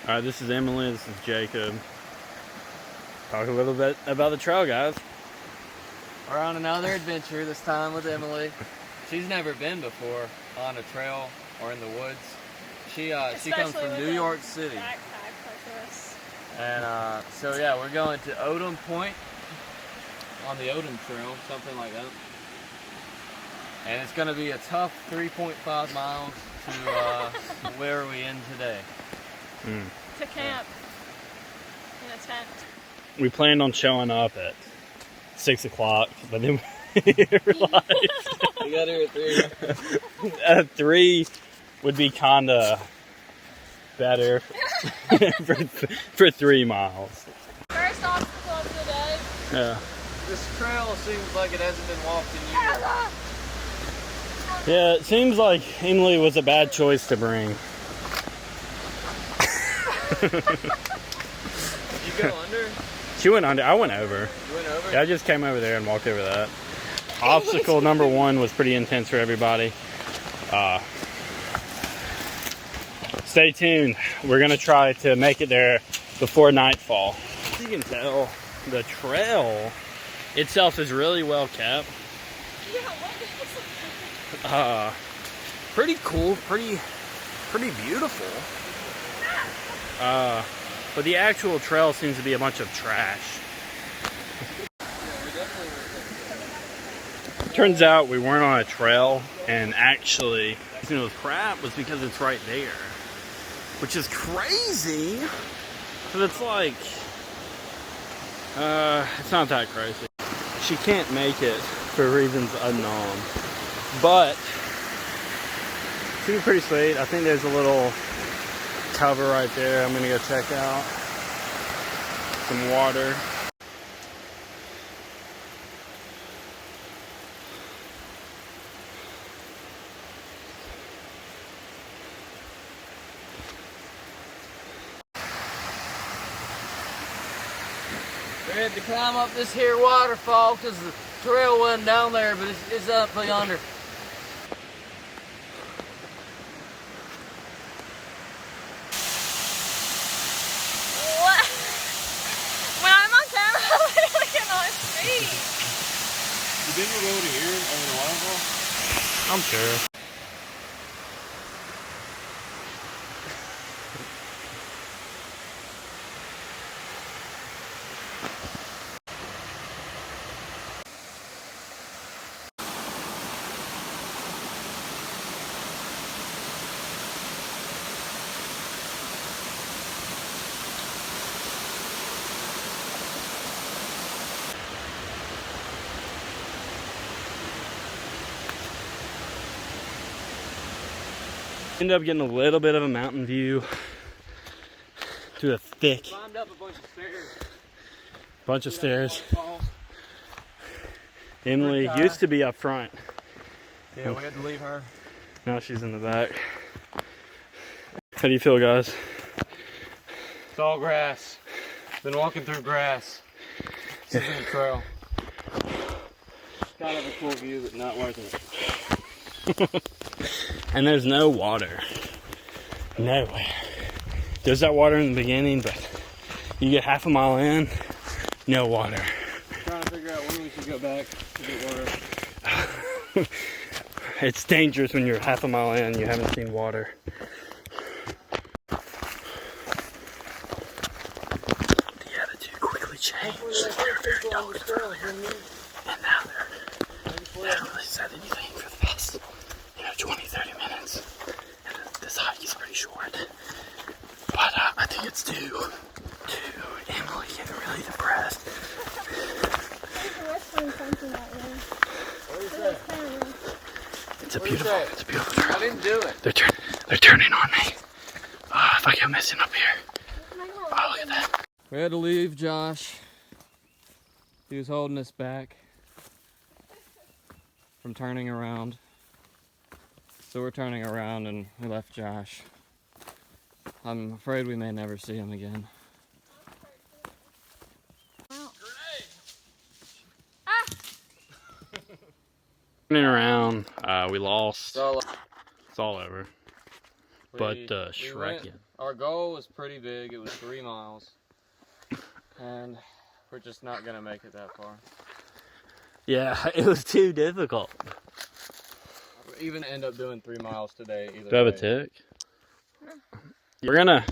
Alright, this is Emily, this is Jacob. Talk a little bit about the trail, guys. We're on another adventure, this time with Emily. She's never been before on a trail or in the woods. She comes from New York City. And so yeah, we're going to Odum Point on the Odum Trail, something like that. And it's going to be a tough 3.5 miles to where we end today. To camp in a tent. We planned on showing up at 6 o'clock, but then we realized we got here at 3. 3 would be kind of better for 3 miles. First obstacle of the day. Yeah. This trail seems like it hasn't been walked in years. Yeah, it seems like Emily was a bad choice to bring. Did you go under? She went under. I went over. You went over? Yeah, I just came over there and walked over that. Obstacle number 1 was pretty intense for everybody. Stay tuned. We're going to try to make it there before nightfall. As you can tell, the trail itself is really well kept. Pretty cool, pretty beautiful. But the actual trail seems to be a bunch of trash. Turns out we weren't on a trail, and actually, the reason it was crap was because it's right there. Which is crazy, but it's like, it's not that crazy. She can't make it for reasons unknown, but it's gonna be pretty sweet. I think there's a little cover right there. I'm gonna go check out some water. We had to climb up this here waterfall because the trail wasn't down there, but it's up yonder. What? When I'm on camera, I literally cannot see. Didn't you go to here over the waterfall? I'm sure. Ended up getting a little bit of a mountain view through a thick Climbed up a bunch of stairs. Emily used to be up front. Yeah, we had to leave her. Now she's in the back. How do you feel, guys? It's all grass. Been walking through grass. This is the trail. Kind of a cool view, but not worth it. And there's no water. Nowhere. There's that water in the beginning, but you get half a mile in, no water. I'm trying to figure out when we should go back to get water. It's dangerous when you're half a mile in and you haven't seen water. The attitude quickly changed. They were very talkative earlier. And now they haven't really said anything for the past 20-30 minutes. And this hike is pretty short. But I think it's due to Emily getting really depressed. It's a beautiful trail. I didn't do it. They're turning on me. If I go missing up here. Oh, look at that. We had to leave Josh. He was holding us back from turning around. So we're turning around and we left Josh. I'm afraid we may never see him again. Turning around, we lost. So, It's all over. but Shrek. Our goal was pretty big. It was 3 miles. And we're just not going to make it that far. Yeah, it was too difficult. We even end up doing 3 miles today. Either Do I have a way. tick? We're gonna.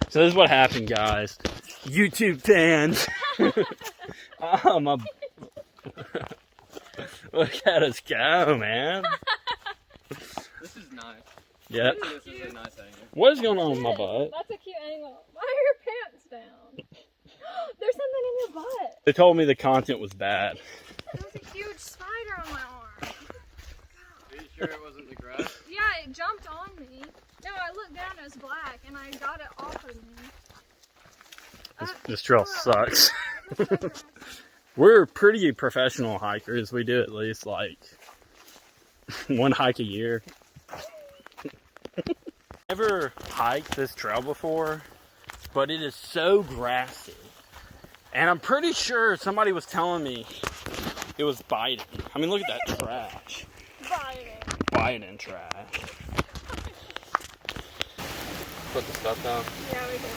So this is what happened, guys. YouTube fans. Oh my! Look at us go, man. This is nice. Yeah. This is a nice angle. What is going on with my butt? That's a cute angle. Why are your pants down? There's something in your butt. They told me the content was bad. There's a huge spider on my arm. Are you sure it wasn't the grass? Yeah, it jumped on me. No, I looked down, it was black, and I got it off of me. This trail sucks. We're pretty professional hikers. We do at least like 1 hike a year. Never hiked this trail before, but it is so grassy. And I'm pretty sure somebody was telling me it was biting. I mean, look at that trash. Biting trash. Put the stuff down. Yeah, we did.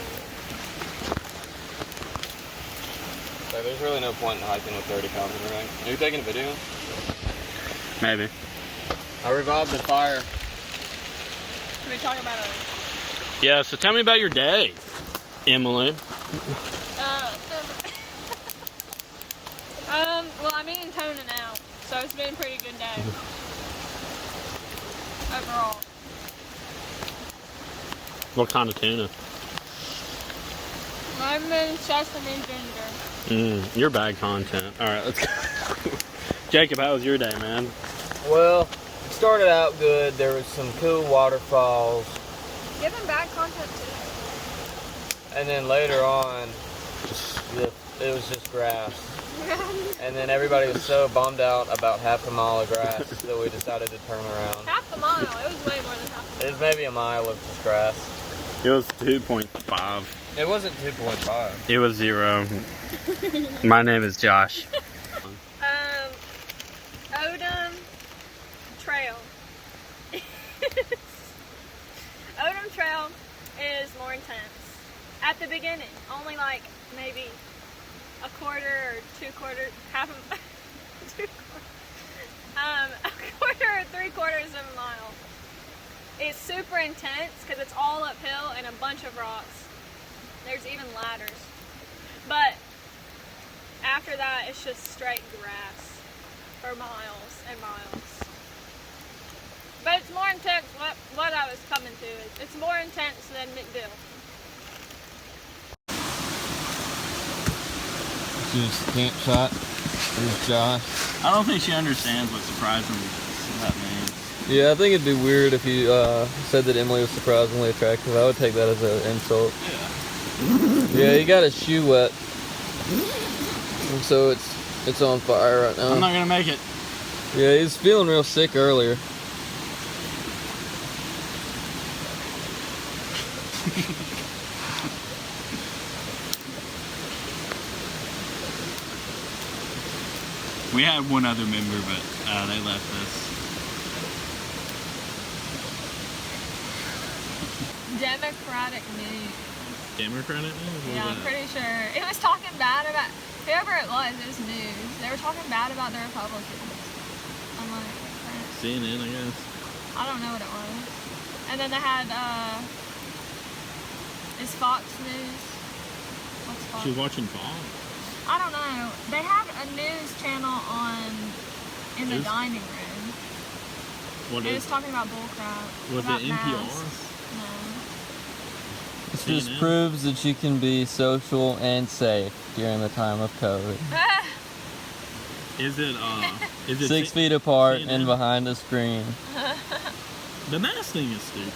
So there's really no point in hiking with 30 pounds in the ring. Are you taking a video? Maybe. I revived the fire. Should we talk about it? Yeah, so tell me about your day, Emily. Well, I'm eating tuna now, so it's been a pretty good day. Overall. What kind of tuna? I've been sesame ginger. You're bad content. All right, let's go. Jacob, how was your day, man? Well, it started out good. There was some cool waterfalls. Giving bad content too. And then later on, it was just grass. And then everybody was so bummed out about half a mile of grass that we decided to turn around. Half a mile. It was way more than half a mile. It was maybe a mile of just grass. It was 2.5. It wasn't 2.5. It was 0. My name is Josh. Odum Trail. Odum Trail is more intense. At the beginning, only like maybe a quarter or 2/4, half of, a quarter or 3/4 of a mile. It's super intense because it's all uphill and a bunch of rocks. There's even ladders. But after that, it's just straight grass for miles and miles. But it's more intense. What I was coming to is it's more intense than McDill. This is camp shot. There's Josh. I don't think she understands what surprisingly that means. Yeah, I think it'd be weird if you said that Emily was surprisingly attractive. I would take that as an insult. Yeah. Yeah, he got his shoe wet. And so it's on fire right now. I'm not gonna make it. Yeah, he's feeling real sick earlier. We had one other member, but they left us. Democratic news. Democratic? Yeah, I'm pretty sure. It was talking bad about, whoever it was news. They were talking bad about the Republicans. I'm like, CNN, I guess. I don't know what it was. And then they had, is Fox News? What's Fox? She was watching Fox. I don't know. They have a news channel in the dining room. What It is was talking about bullcrap. Was about it NPR? masks. No. This just proves that you can be social and safe during the time of COVID. Is it 6 feet apart CNN? and behind a screen. The mask thing is stupid.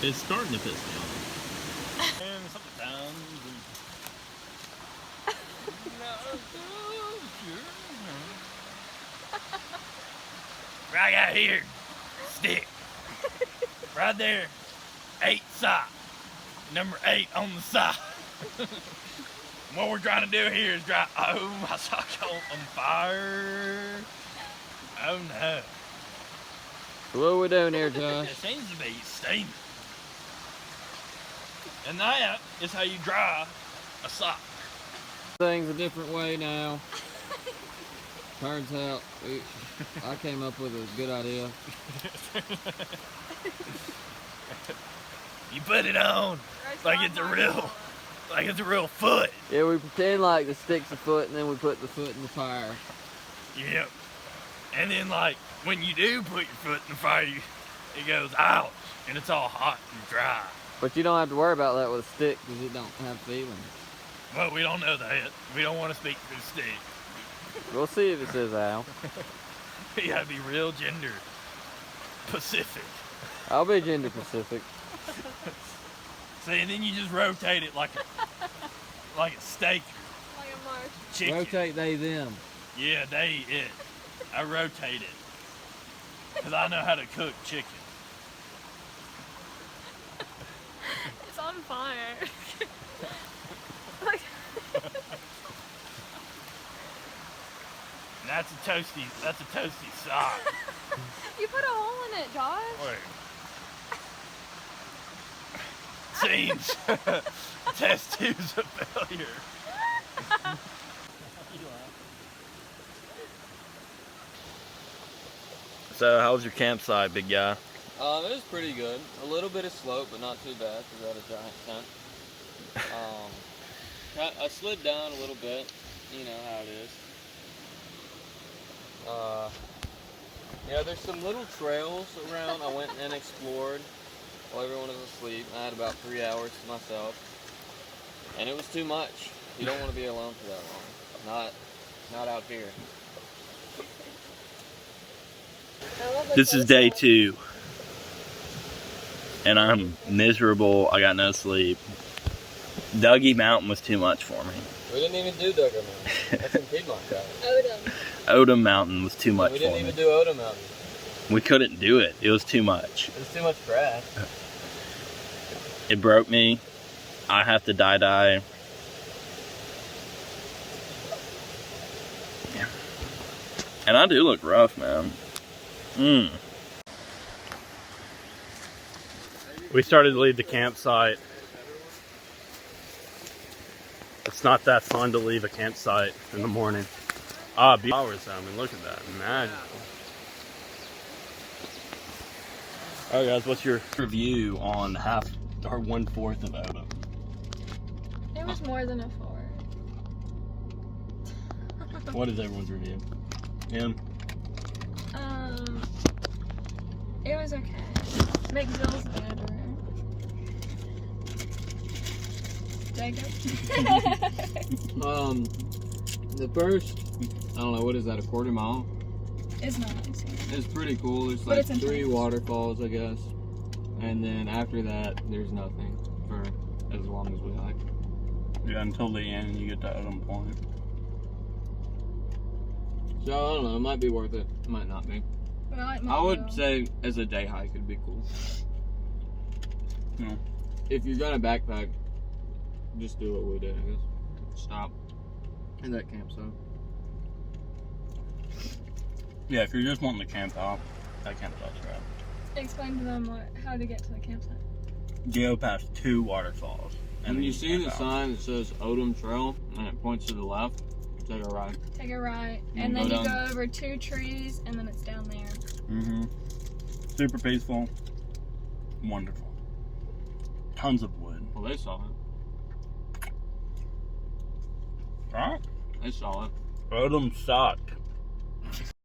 It's starting to piss me off. And sometimes right out here, stick. Right there, 8 sock. Number 8 on the sock. What we're trying to do here is dry. Oh, my sock's on fire. Oh no. So what are we doing here, Josh? It seems to be steaming. And that is how you dry a sock. Things a different way now. Turns out I came up with a good idea. You put it on like it's a real foot. Yeah, we pretend like the stick's a foot and then we put the foot in the fire. Yep. And then like when you do put your foot in the fire, it goes ouch, and it's all hot and dry. But you don't have to worry about that with a stick because it don't have feelings. Well, we don't know that. We don't want to speak for the stick. We'll see if it says Al. You gotta be real gender Pacific. I'll be gender Pacific. See, and then you just rotate it like a steak. Like a marsh. Chicken. Rotate they them. Yeah, it. I rotate it. Because I know how to cook chicken. It's on fire. Like, And that's a toasty sock. you put a hole in it, Josh. Wait. Seems test tube's a failure. So, how was your campsite, big guy? It was pretty good. A little bit of slope, but not too bad because we had a giant tent. I slid down a little bit. You know how it is. Yeah, there's some little trails around. I went and explored while everyone was asleep. I had about 3 hours to myself, and it was too much. You don't want to be alone for that long. Not out here. This is day 2. And I'm miserable. I got no sleep. Dougie Mountain was too much for me. We didn't even do Dougie Mountain. That's in Piedmont, guys. Odum. Odum Mountain was too much for me. We didn't even do Odum Mountain. We couldn't do it. It was too much. It was too much grass. It broke me. I have to die. Yeah. And I do look rough, man. We started to leave the campsite. It's not that fun to leave a campsite in the morning. Hours, I mean, look at that. Magical. Alright guys, what's your review on 1/4 of Odum? It was more than a 4. What is everyone's review? Him? It was okay. McDill's better. Jacob? The first, I don't know, what is that, a quarter mile? It's nice. It's pretty cool. There's But like it's 3 intense. waterfalls, I guess. And then after that, there's nothing for as long as we like. Yeah, until the end, you get to Odum Point. So, I don't know, it might be worth it. It might not be. But I like I would McDill. say as a day hike, it'd be cool. No. If you're gonna backpack, just do what we did, I guess. Stop in that campsite. Yeah, if you're just wanting to camp out, that campsite's right. Explain to them how to get to the campsite. Go past 2 waterfalls. And when you see the camp out. sign that says Odum Trail, and it points to the left, take a right. Take a right, You and go then you down. go over 2 trees, and then it's down there. Super peaceful. Wonderful. Tons of wood. Well, they saw it. Alright. They saw it. Odum sucked.